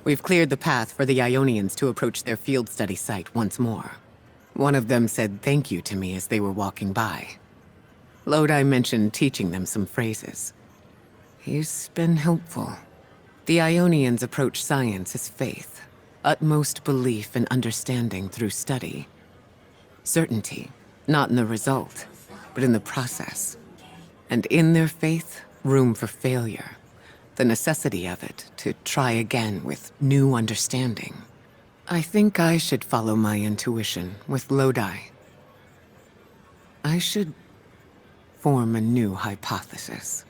We've cleared the path for the Ionians to approach their field study site once more. One of them said thank you to me as they were walking by. Lodi mentioned teaching them some phrases. He's been helpful. The Ionians approach science as faith, utmost belief and understanding through study. Certainty, not in the result, but in the process. And in their faith, room for failure. The necessity of it to try again with new understanding. I think I should follow my intuition with Lodi. I should form a new hypothesis.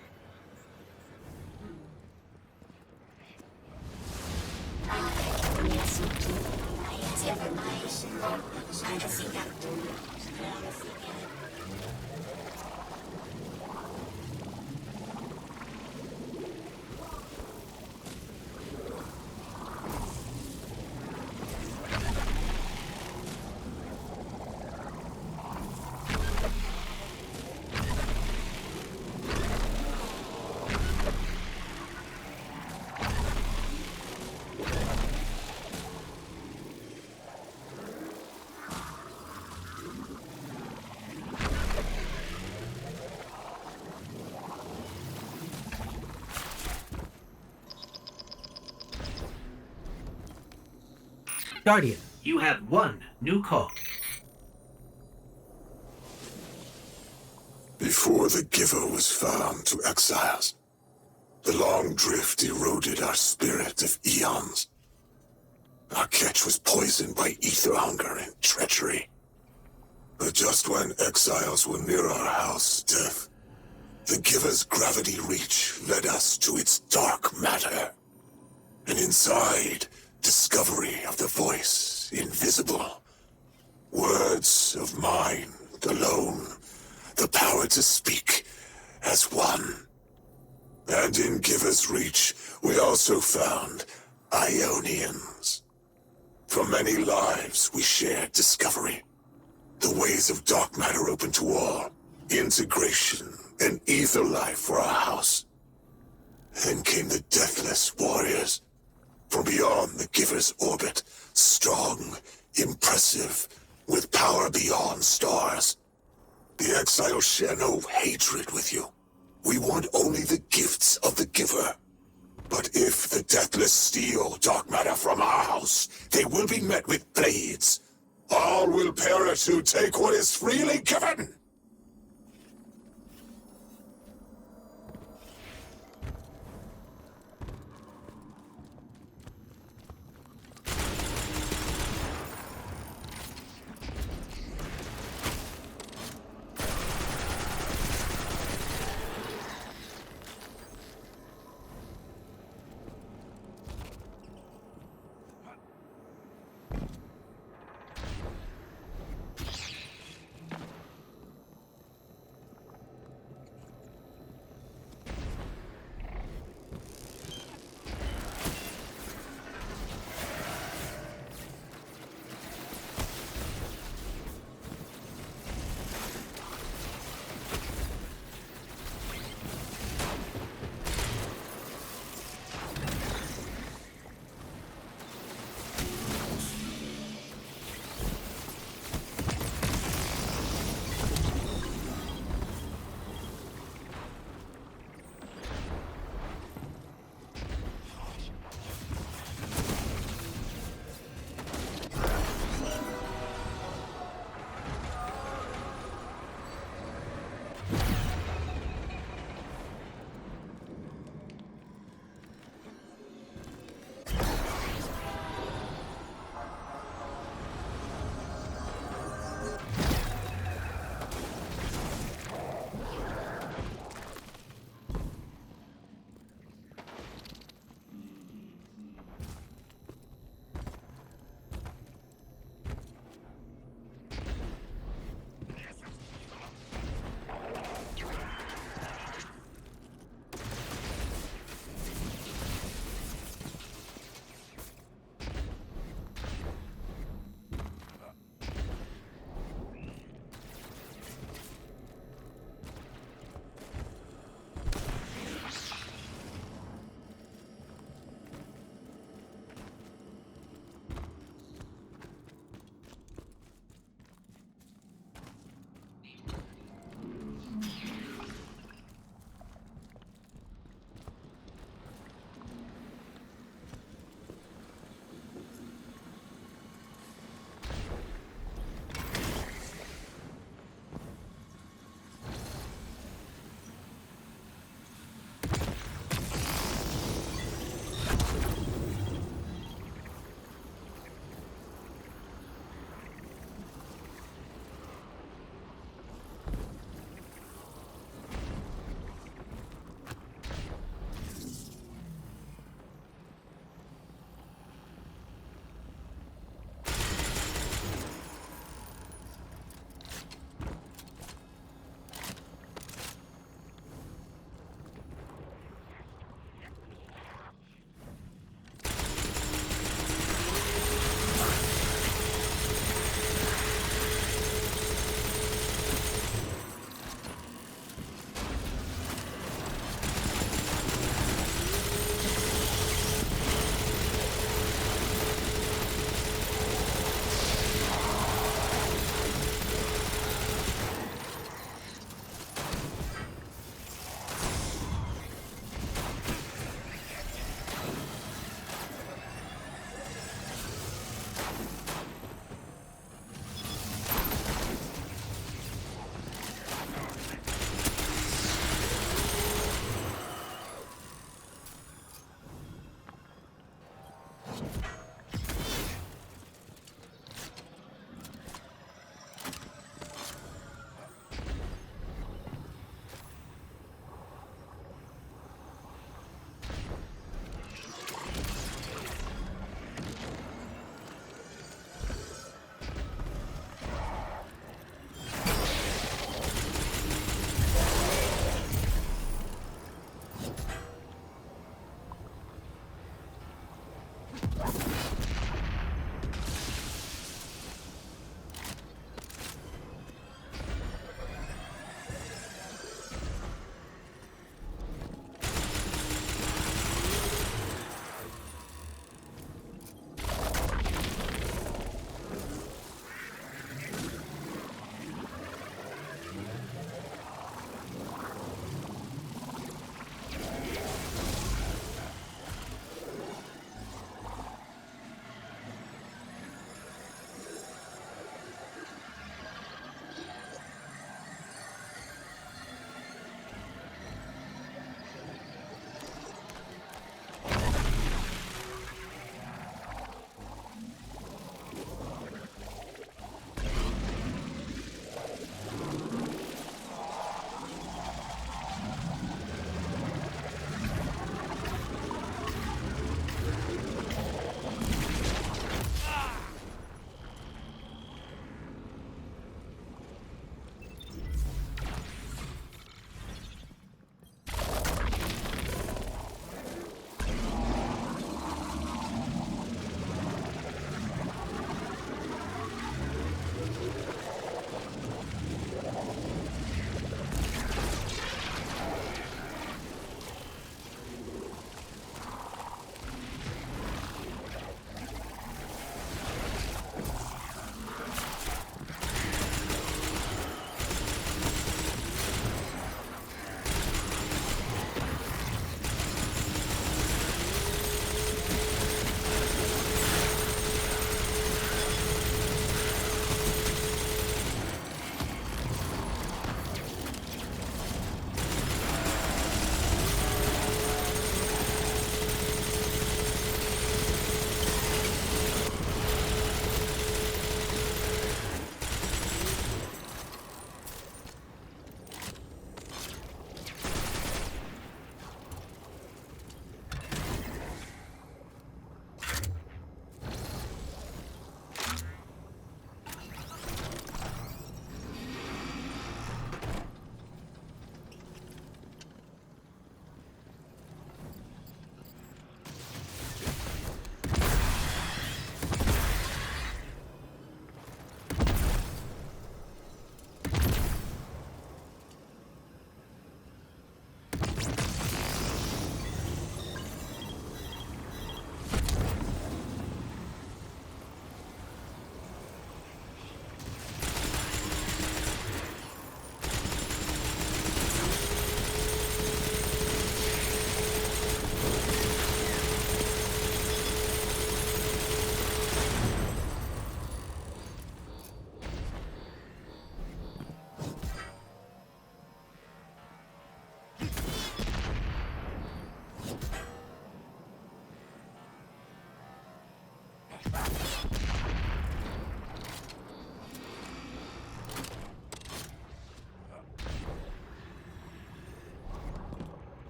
Guardian, you have one new call. Before the Giver was found to exiles, the long drift eroded our spirit of eons. Our catch was poisoned by ether hunger and treachery. But just when exiles were near our house, death, the Giver's gravity reach led us to its dark matter. And inside, discovery of the voice invisible. Words of mind alone. The power to speak as one. And in Giver's reach, we also found Ionians. For many lives, we shared discovery. The ways of dark matter open to all. Integration and ether life for our house. Then came the Deathless Warriors. From beyond the Giver's orbit, strong, impressive, with power beyond stars. The exiles share no hatred with you. We want only the gifts of the Giver. But if the Deathless steal dark matter from our house, they will be met with blades. All will perish who take what is freely given.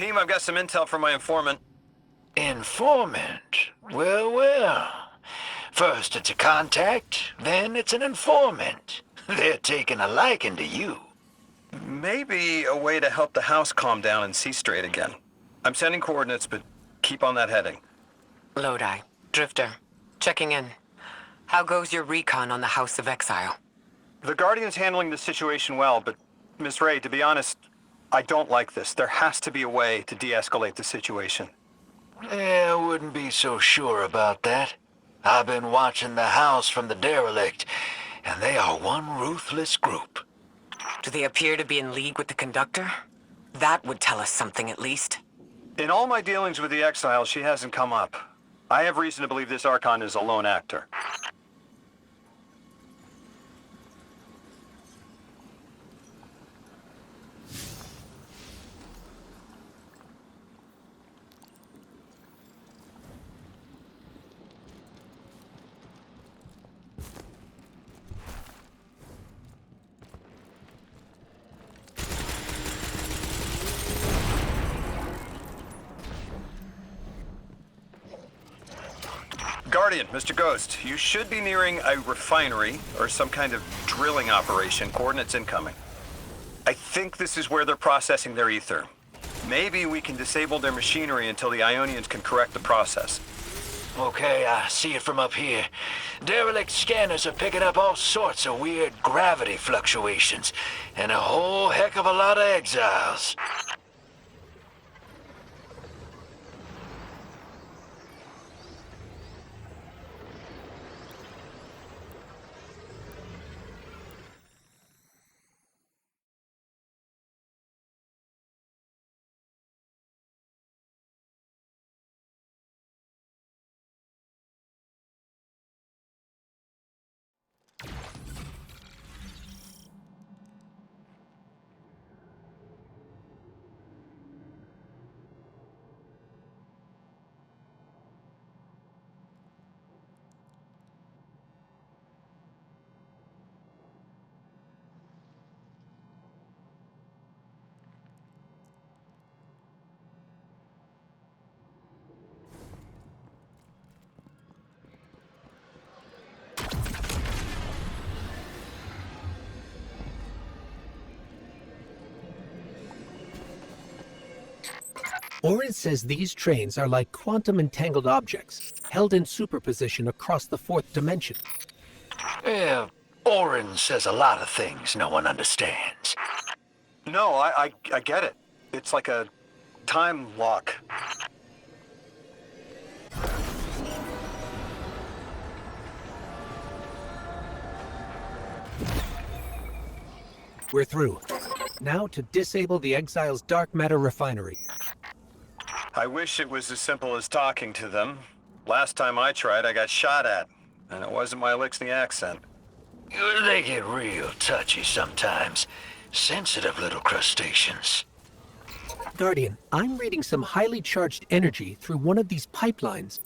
Team, I've got some intel from my informant. Informant? Well, well. First it's a contact, then it's an informant. They're taking a liking to you. Maybe a way to help the house calm down and see straight again. I'm sending coordinates, but keep on that heading. Lodi, Drifter, checking in. How goes your recon on the House of Exile? The Guardian's handling the situation well, but Miss Ray, to be honest, I don't like this. There has to be a way to de-escalate the situation. I wouldn't be so sure about that. I've been watching the house from the derelict, and they are one ruthless group. Do they appear to be in league with the Conductor? That would tell us something at least. In all my dealings with the Exile, she hasn't come up. I have reason to believe this Archon is a lone actor. Guardian, Mr. Ghost, you should be nearing a refinery or some kind of drilling operation. Coordinates incoming. I think this is where they're processing their ether. Maybe we can disable their machinery until the Ionians can correct the process. Okay, I see it from up here. Derelict scanners are picking up all sorts of weird gravity fluctuations, and a whole heck of a lot of exiles. Orin says these trains are like quantum-entangled objects, held in superposition across the fourth dimension. Yeah, Orin says a lot of things no one understands. No, I get it. It's like a time lock. We're through. Now to disable the Exile's dark matter refinery. I wish it was as simple as talking to them. Last time I tried, I got shot at. And it wasn't my Lixney accent. They get real touchy sometimes. Sensitive little crustaceans. Guardian, I'm reading some highly charged energy through one of these pipelines.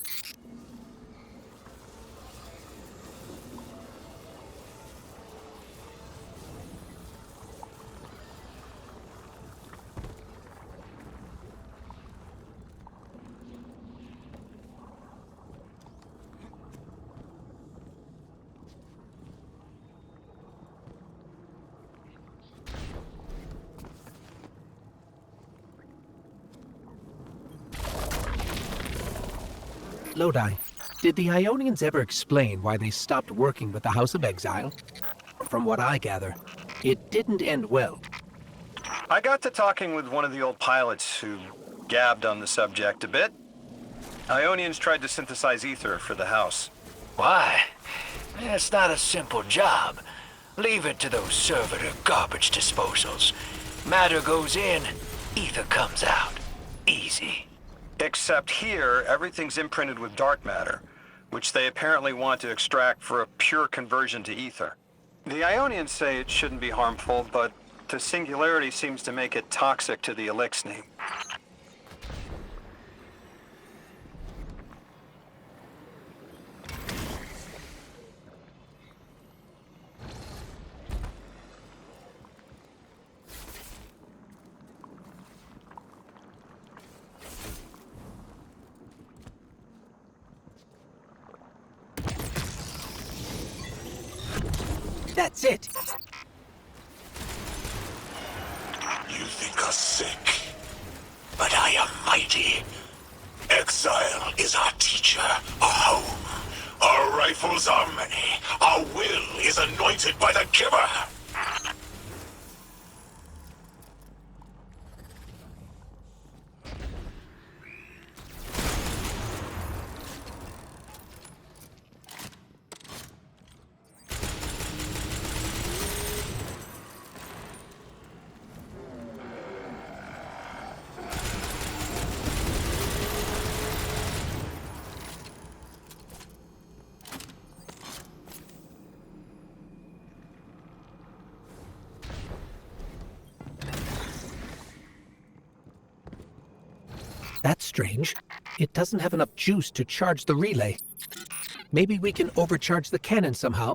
Lodi, did the Ionians ever explain why they stopped working with the House of Exile? From what I gather, it didn't end well. I got to talking with one of the old pilots who gabbed on the subject a bit. Ionians tried to synthesize ether for the house. Why? It's not a simple job. Leave it to those servitor garbage disposals. Matter goes in, ether comes out. Easy. Except here, everything's imprinted with dark matter, which they apparently want to extract for a pure conversion to ether. The Ionians say it shouldn't be harmful, but the singularity seems to make it toxic to the Elixni. That's it. You think us sick, but I am mighty. Exile is our teacher, our home. Our rifles are many. Our will is anointed by the giver. That's strange. It doesn't have enough juice to charge the relay. Maybe we can overcharge the cannon somehow.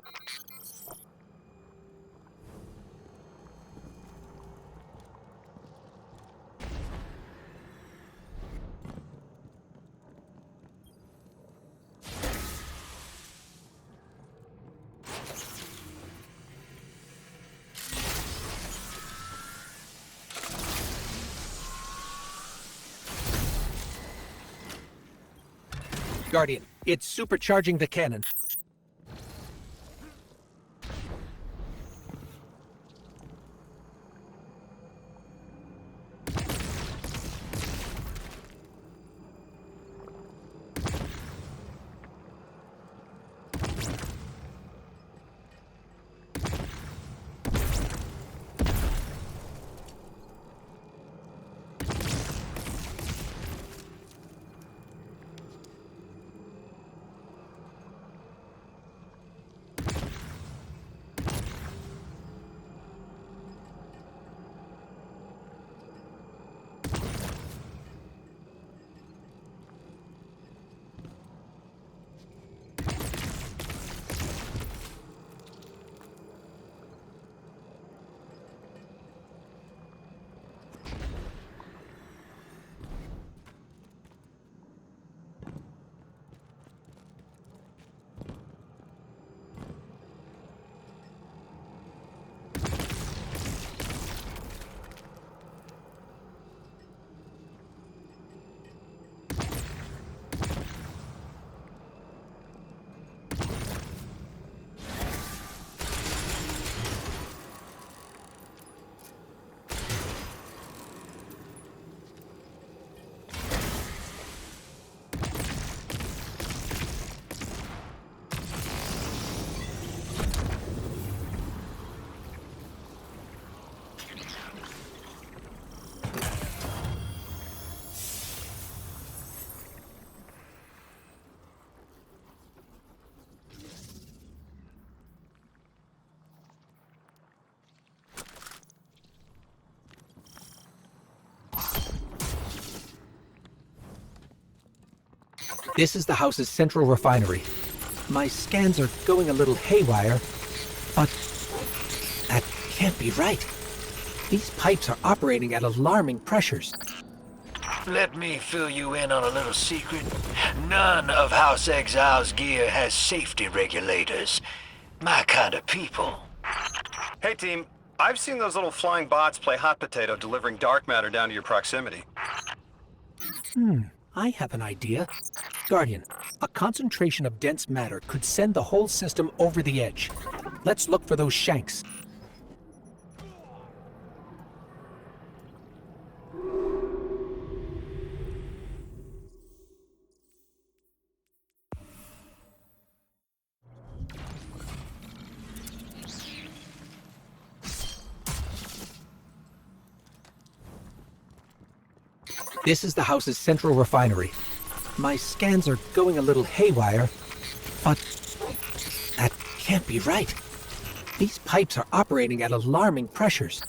Guardian, it's supercharging the cannon. This is the house's central refinery. My scans are going a little haywire, but that can't be right. These pipes are operating at alarming pressures. Let me fill you in on a little secret. None of House Exile's gear has safety regulators. My kind of people. Hey team, I've seen those little flying bots play hot potato delivering dark matter down to your proximity. I have an idea. Guardian, a concentration of dense matter could send the whole system over the edge. Let's look for those shanks. This is the house's central refinery. My scans are going a little haywire, but that can't be right. These pipes are operating at alarming pressures.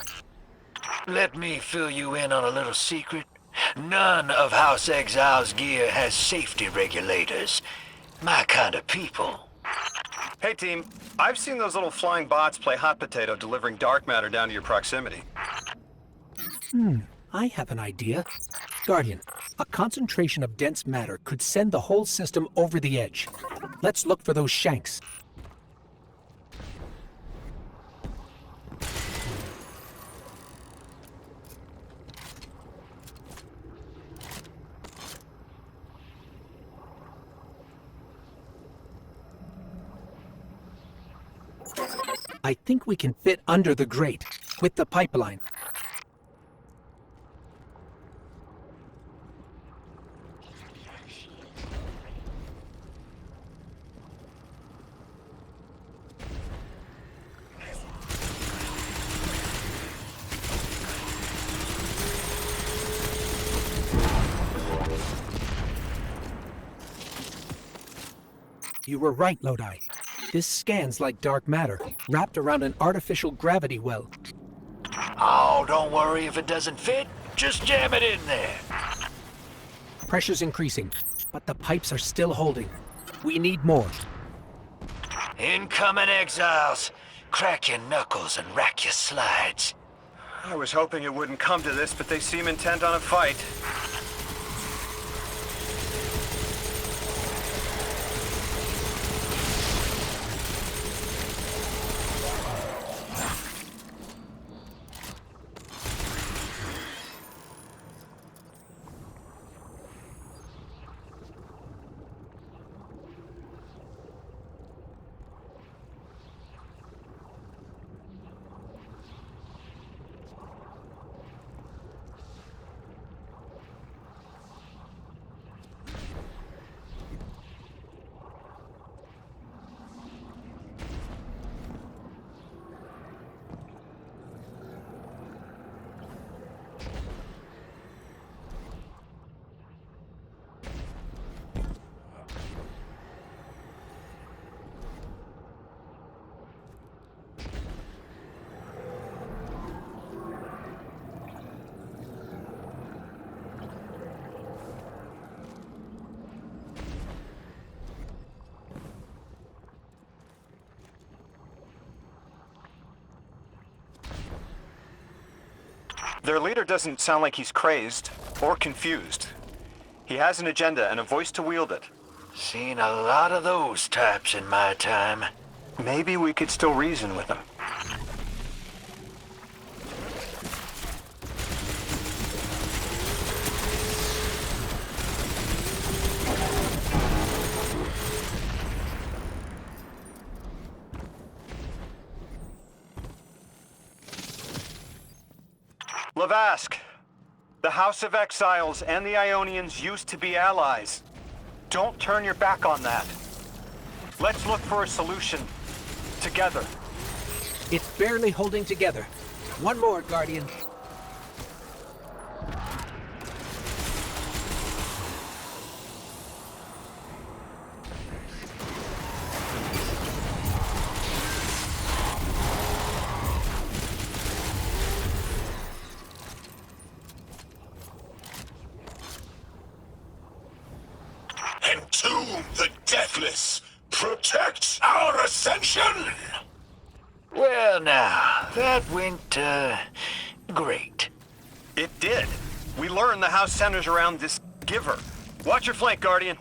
Let me fill you in on a little secret. None of House Exile's gear has safety regulators. My kind of people. Hey team, I've seen those little flying bots play hot potato delivering dark matter down to your proximity. I have an idea. Guardian, a concentration of dense matter could send the whole system over the edge. Let's look for those shanks. I think we can fit under the grate, with the pipeline. You were right, Lodi. This scans like dark matter, wrapped around an artificial gravity well. Oh, don't worry if it doesn't fit. Just jam it in there. Pressure's increasing, but the pipes are still holding. We need more. Incoming exiles. Crack your knuckles and rack your slides. I was hoping it wouldn't come to this, but they seem intent on a fight. Their leader doesn't sound like he's crazed or confused. He has an agenda and a voice to wield it. Seen a lot of those types in my time. Maybe we could still reason with him. Lavask, the House of Exiles and the Ionians used to be allies. Don't turn your back on that. Let's look for a solution. Together. It's barely holding together. One more, Guardian. Entomb the deathless! Protect our ascension! Well now, that went, great. It did. We learned the house centers around this giver. Watch your flank, Guardian.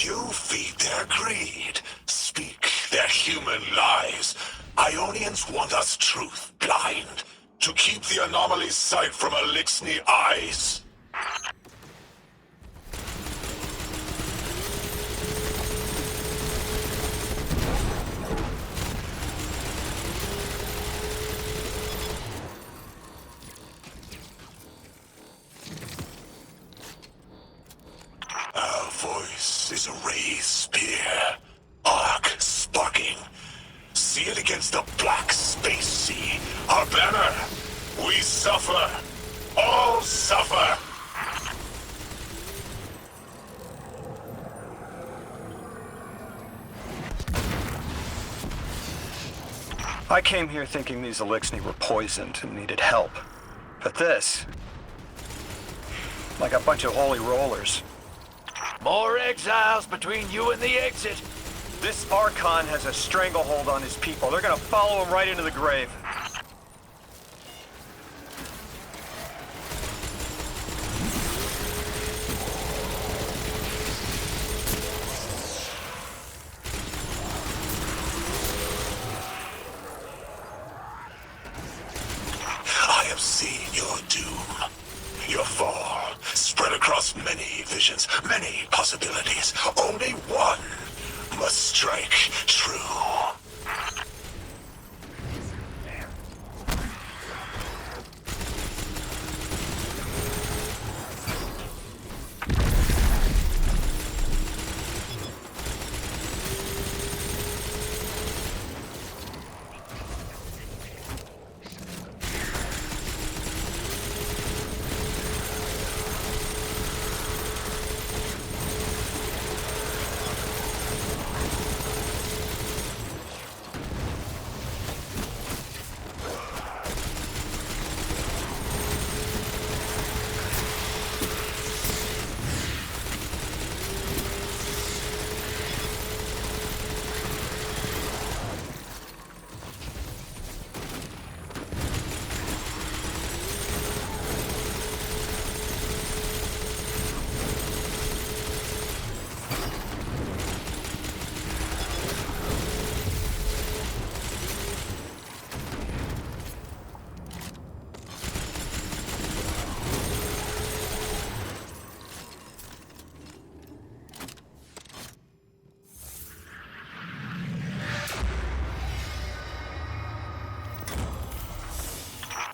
You feed their greed, speak their human lies. Ionians want us truth blind, to keep the anomaly's sight from Elixni eyes. Our voice is a raised spear, arc sparking. See it against the black space sea, our banner. We suffer, all suffer. I came here thinking these Elixni were poisoned and needed help. But this, like a bunch of holy rollers. More exiles between you and the exit. This Archon has a stranglehold on his people. They're gonna follow him right into the grave. I have seen your doom. Your fall spread across many visions, many possibilities. Only one must strike true.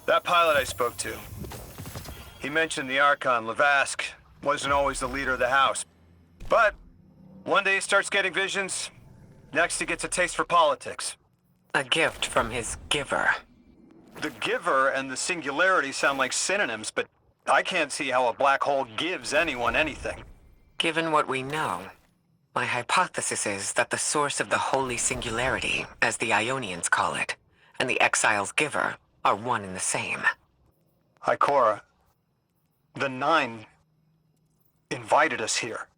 That pilot I spoke to, he mentioned the Archon, Lavask, wasn't always the leader of the house. But one day he starts getting visions, next he gets a taste for politics. A gift from his giver. The giver and the singularity sound like synonyms, but I can't see how a black hole gives anyone anything. Given what we know, my hypothesis is that the source of the holy singularity, as the Ionians call it, and the exile's giver are one and the same. Ikora, the Nine invited us here.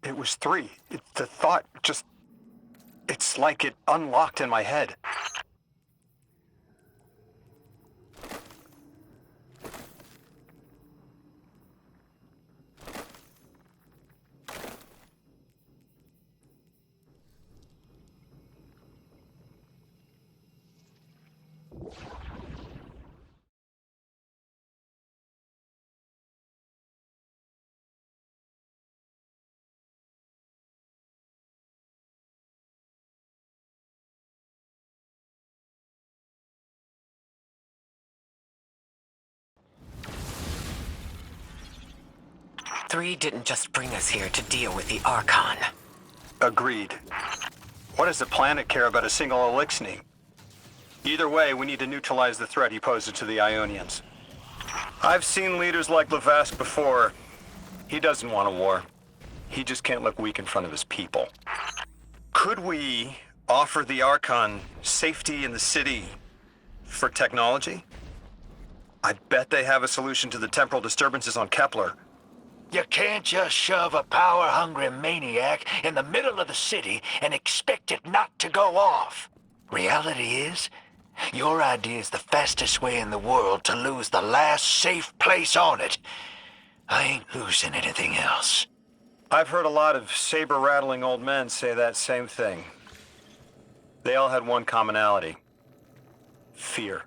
It was 3. The thought just... it's like it unlocked in my head. Three didn't just bring us here to deal with the Archon. Agreed. What does the planet care about a single Elixni? Either way, we need to neutralize the threat he poses to the Ionians. I've seen leaders like Lavask before. He doesn't want a war. He just can't look weak in front of his people. Could we offer the Archon safety in the city for technology? I bet they have a solution to the temporal disturbances on Kepler. You can't just shove a power-hungry maniac in the middle of the city and expect it not to go off. Reality is, your idea is the fastest way in the world to lose the last safe place on it. I ain't losing anything else. I've heard a lot of saber-rattling old men say that same thing. They all had one commonality: fear.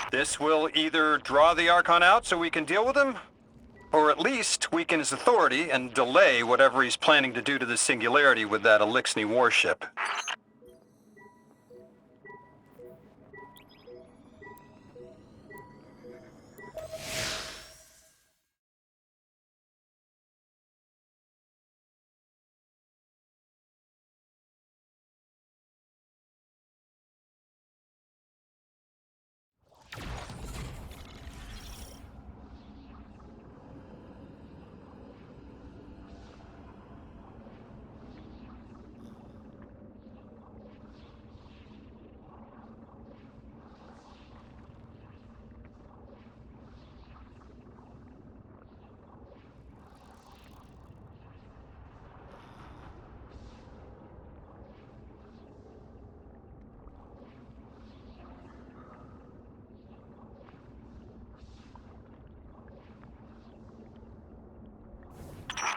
This will either draw the Archon out so we can deal with him, or at least weaken his authority and delay whatever he's planning to do to the Singularity with that Elixni warship.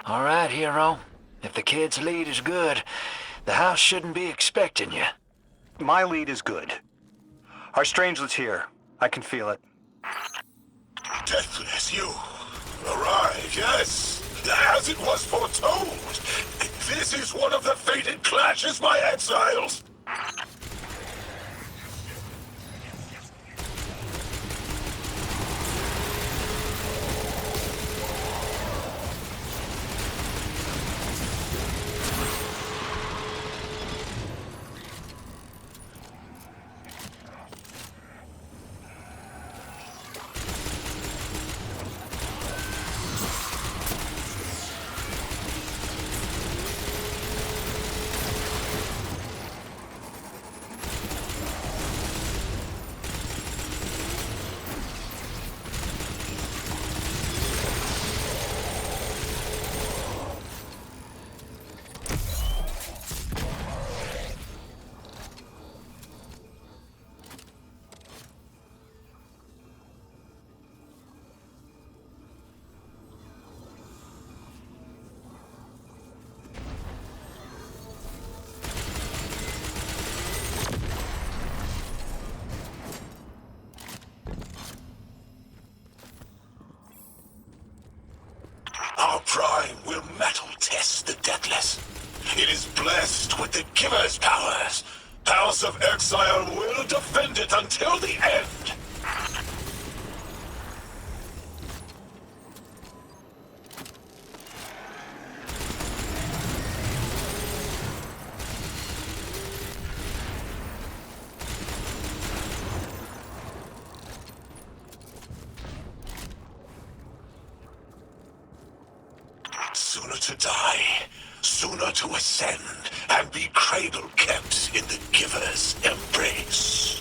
All right, hero. If the kid's lead is good, the house shouldn't be expecting you. My lead is good. Our strangelet's here. I can feel it. Deathless, you arrive, yes, as it was foretold. This is one of the fated clashes, my exiles. Our prime will metal test the Deathless. It is blessed with the Giver's powers. House of Exile will defend it until the end. Sooner to die, sooner to ascend, and be cradle-kept in the Giver's embrace.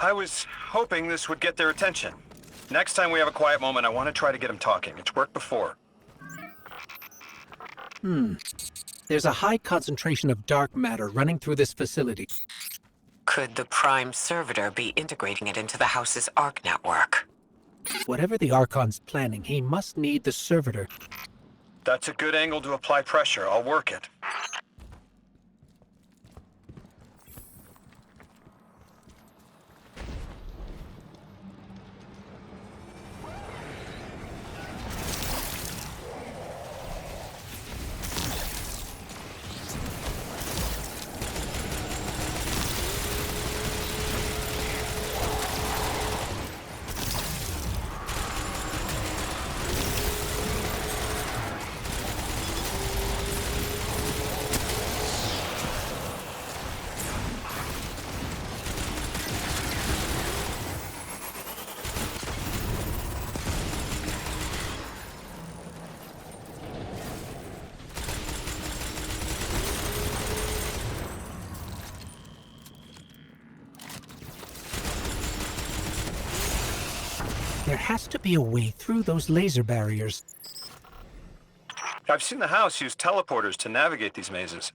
I was hoping this would get their attention. Next time we have a quiet moment, I want to try to get them talking. It's worked before. There's a high concentration of dark matter running through this facility. Could the Prime Servitor be integrating it into the house's Arc network? Whatever the Archon's planning, he must need the servitor. That's a good angle to apply pressure. I'll work it. There has to be a way through those laser barriers. I've seen the house use teleporters to navigate these mazes.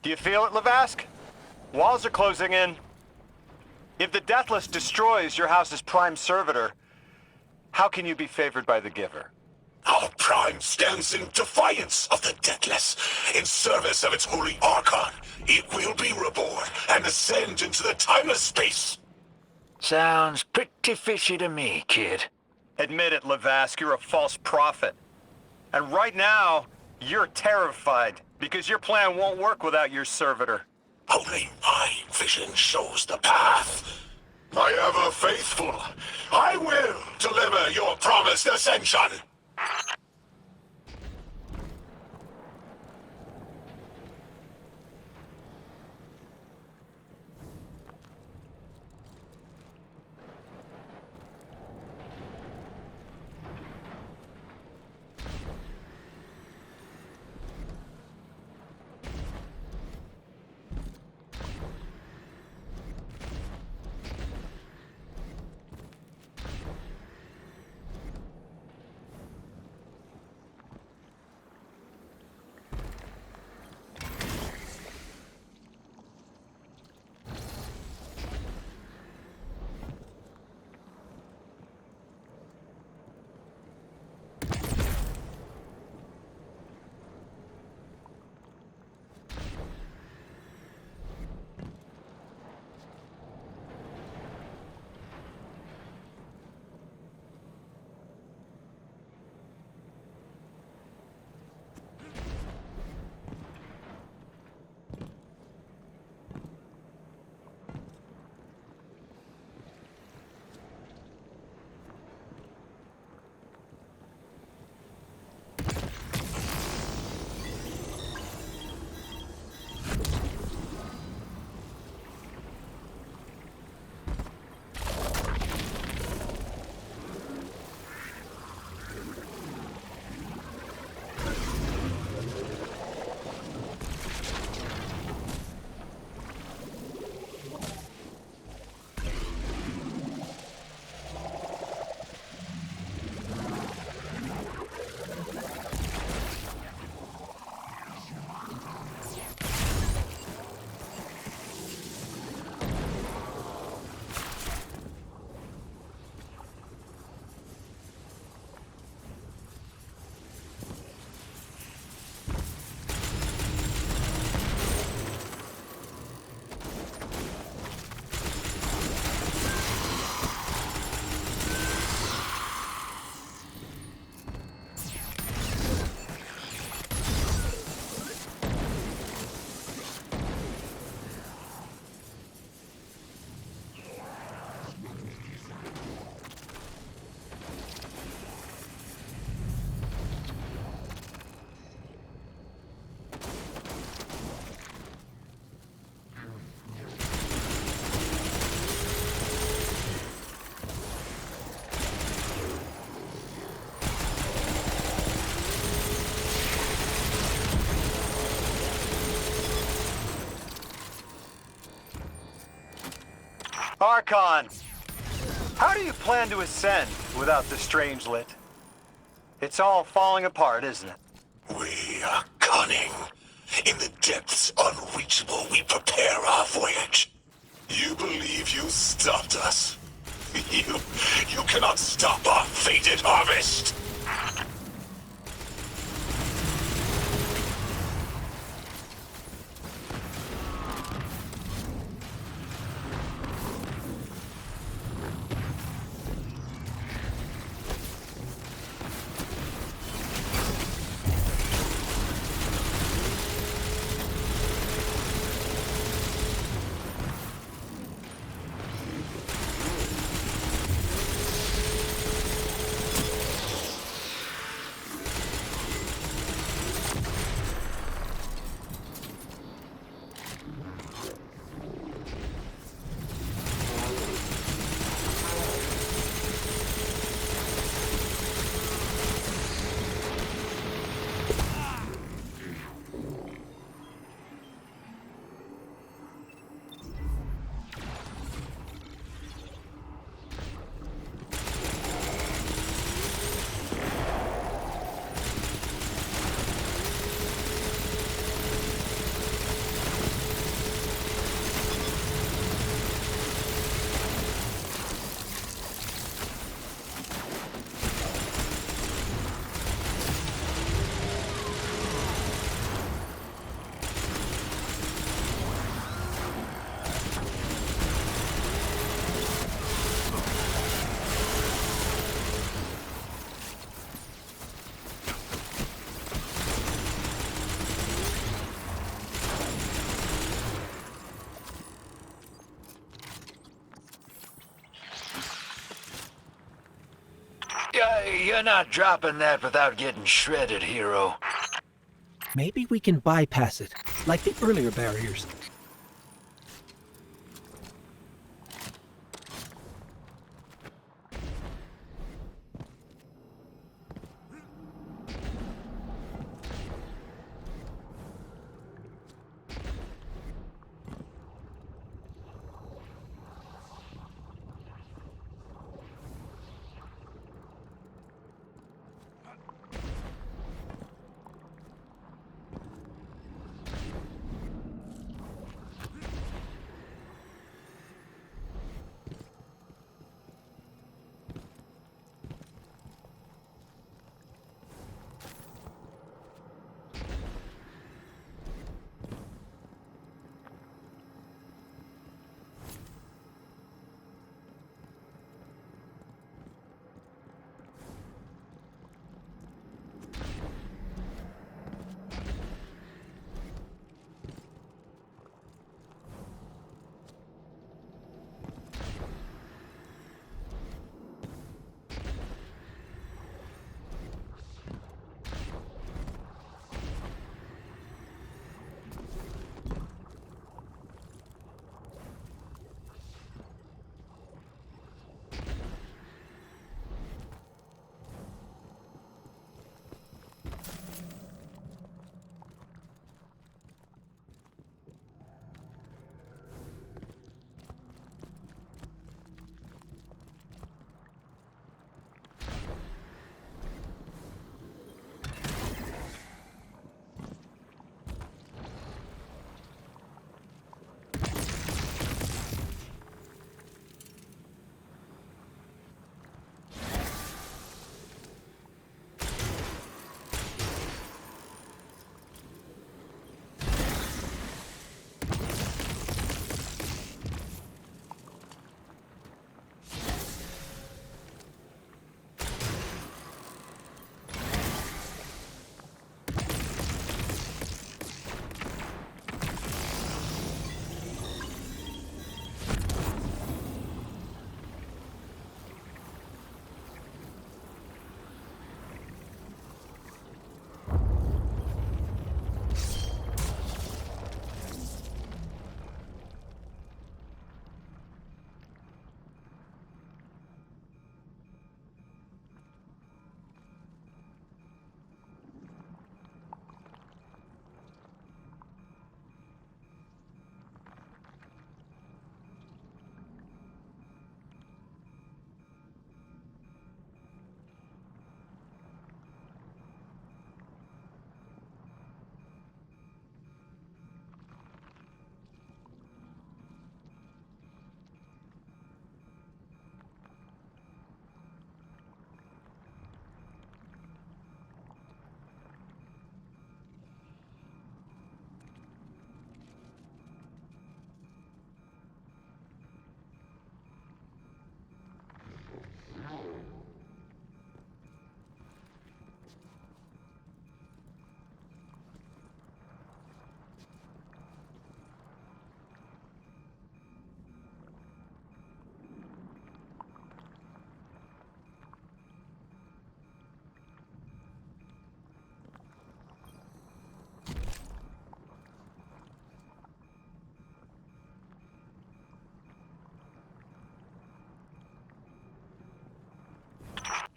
Do you feel it, Levask? Walls are closing in. If the Deathless destroys your house's Prime Servitor, how can you be favored by the Giver? Our Prime stands in defiance of the Deathless. In service of its holy Archon, it will be reborn and ascend into the timeless space. Sounds pretty fishy to me, kid. Admit it, Levask, you're a false prophet. And right now, you're terrified, because your plan won't work without your servitor. Only my vision shows the path. My ever faithful, I will deliver your promised ascension. Archon, how do you plan to ascend without the Strangelet? It's all falling apart, isn't it? We are cunning. In the depths unreachable, we prepare our voyage. You believe you stopped us? You cannot stop our fated harvest! You're not dropping that without getting shredded, hero. Maybe we can bypass it, like the earlier barriers.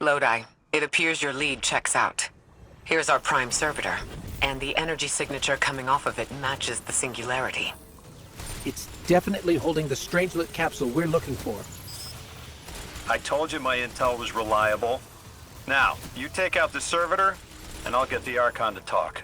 Lodi, it appears your lead checks out. Here's our prime servitor, and the energy signature coming off of it matches the singularity. It's definitely holding the Strangelet capsule we're looking for. I told you my intel was reliable. Now, you take out the servitor, and I'll get the Archon to talk.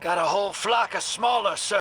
Got a whole flock of smaller